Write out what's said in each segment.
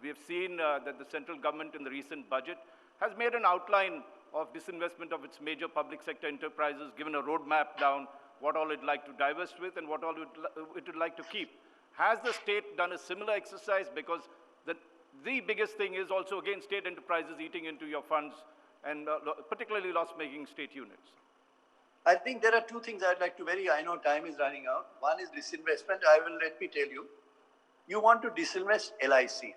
We have seen that the central government in the recent budget has made an outline of disinvestment of its major public sector enterprises, given a roadmap down what all it'd like to divest with and what all it would like to keep. Has the state done a similar exercise? Because the biggest thing is also, again, state enterprises eating into your funds, and particularly loss-making state units. I think there are two things I'd like to I know time is running out. One is disinvestment. Let me tell you. You want to disinvest LIC.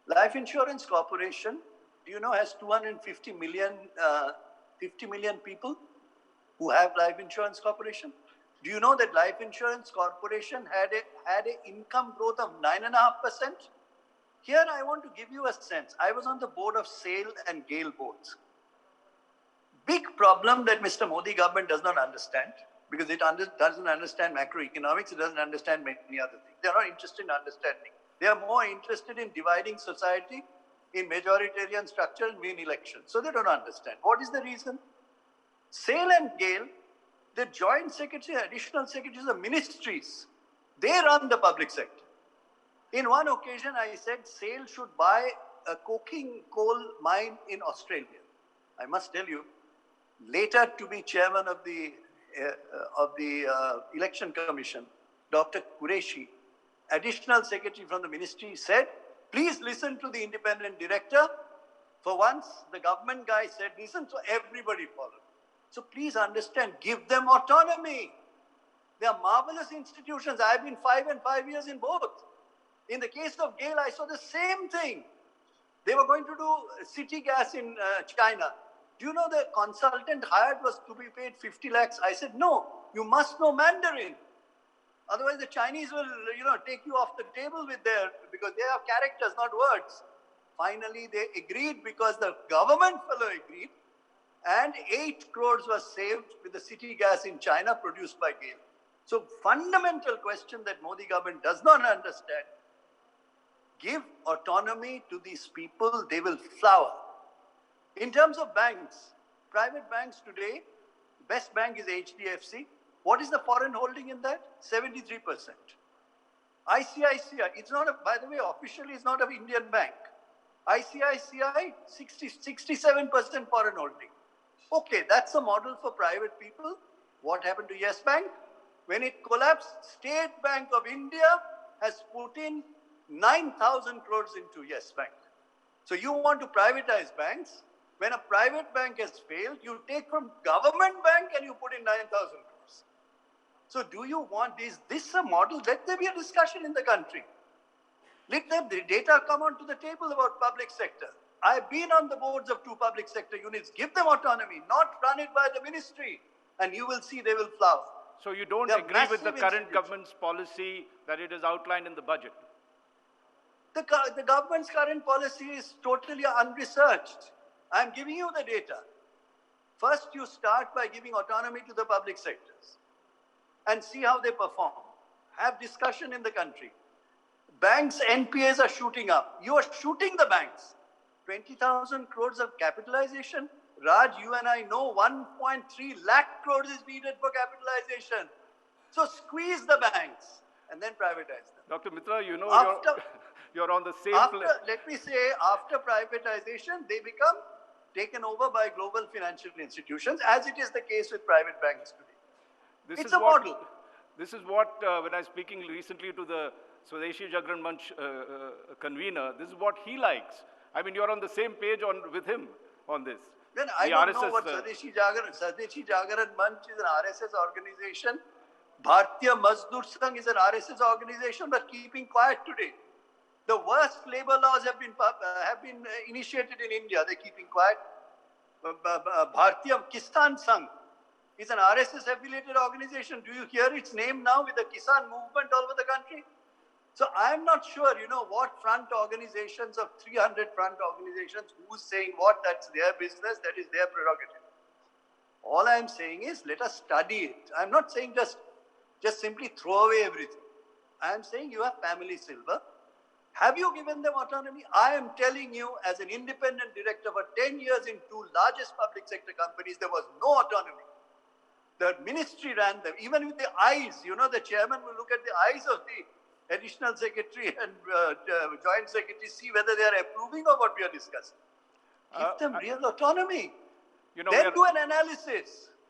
Life Insurance Corporation, do you know, has 250 million, 50 million people who have Life Insurance Corporation? Do you know that Life Insurance Corporation had an income growth of 9.5%? Here I want to give you a sense. I was on the board of SAIL and GAIL boards. Big problem that Mr. Modi government does not understand, because it doesn't understand macroeconomics, it doesn't understand many other things. They are not interested in understanding. They are more interested in dividing society in majoritarian structure and win elections. So they don't understand. What is the reason? SAIL and GAIL, the joint secretary, additional secretaries of ministries, they run the public sector. In one occasion, I said SAIL should buy a coking coal mine in Australia. I must tell you, later to be chairman of the Election Commission, Dr. Qureshi, additional secretary from the ministry, said, please listen to the independent director. For once, the government guy said, listen, so everybody followed. So please understand, give them autonomy. They are marvelous institutions. I've been 5 years in both. In the case of GAIL, I saw the same thing. They were going to do city gas in China. Do you know the consultant hired was to be paid 50 lakhs? I said, no, you must know Mandarin. Otherwise, the Chinese will, take you off the table because they have characters, not words. Finally, they agreed because the government fellow agreed, and 8 crores was saved with the city gas in China produced by GAIL. So, fundamental question that Modi government does not understand. Give autonomy to these people, they will flower. In terms of banks, private banks today, best bank is HDFC. What is the foreign holding in that? 73%. ICICI, it's not, by the way, officially it's not an Indian bank. ICICI, 67% foreign holding. Okay, that's a model for private people. What happened to Yes Bank? When it collapsed, State Bank of India has put in 9,000 crores into Yes Bank. So you want to privatize banks. When a private bank has failed, you take from government bank and you put in 9,000 crores. So do you want this a model? Let there be a discussion in the country. Let the data come onto the table about public sector. I've been on the boards of 2 public sector units. Give them autonomy, not run it by the ministry, and you will see they will flower. So you don't agree with the current government's policy that it is outlined in the budget? The government's current policy is totally unresearched. I'm giving you the data. First, you start by giving autonomy to the public sectors and see how they perform. Have discussion in the country. Banks' NPAs are shooting up. You are shooting the banks. 20,000 crores of capitalization. Raj, you and I know 1.3 lakh crores is needed for capitalization. So squeeze the banks and then privatize them. Dr. Mitra, you know you're on the same place. Let me say, after privatization, they become taken over by global financial institutions, as it is the case with private banks today. It's a model. This is what, when I was speaking recently to the Swadeshi Jagran Manch convener, this is what he likes. I mean, you're on the same page with him on this. Then I don't know what Swadeshi Jagran Manch is an RSS organization. Bharatiya Mazdoor Sangh is an RSS organization, but keeping quiet today. The worst labor laws have been initiated in India. They're keeping quiet. Bharatiya Kisan Sangh is an RSS-affiliated organization. Do you hear its name now with the Kisan movement all over the country? So I'm not sure, what front organizations of 300 front organizations, who's saying what, that's their business, that is their prerogative. All I'm saying is, let us study it. I'm not saying just simply throw away everything. I'm saying you have family silver. Have you given them autonomy? I am telling you, as an independent director for 10 years in 2 largest public sector companies, there was no autonomy. The ministry ran them, even with the eyes. The chairman will look at the eyes of the additional secretary and joint secretary see whether they are approving of what we are discussing. Give them real autonomy. You know, then do an analysis.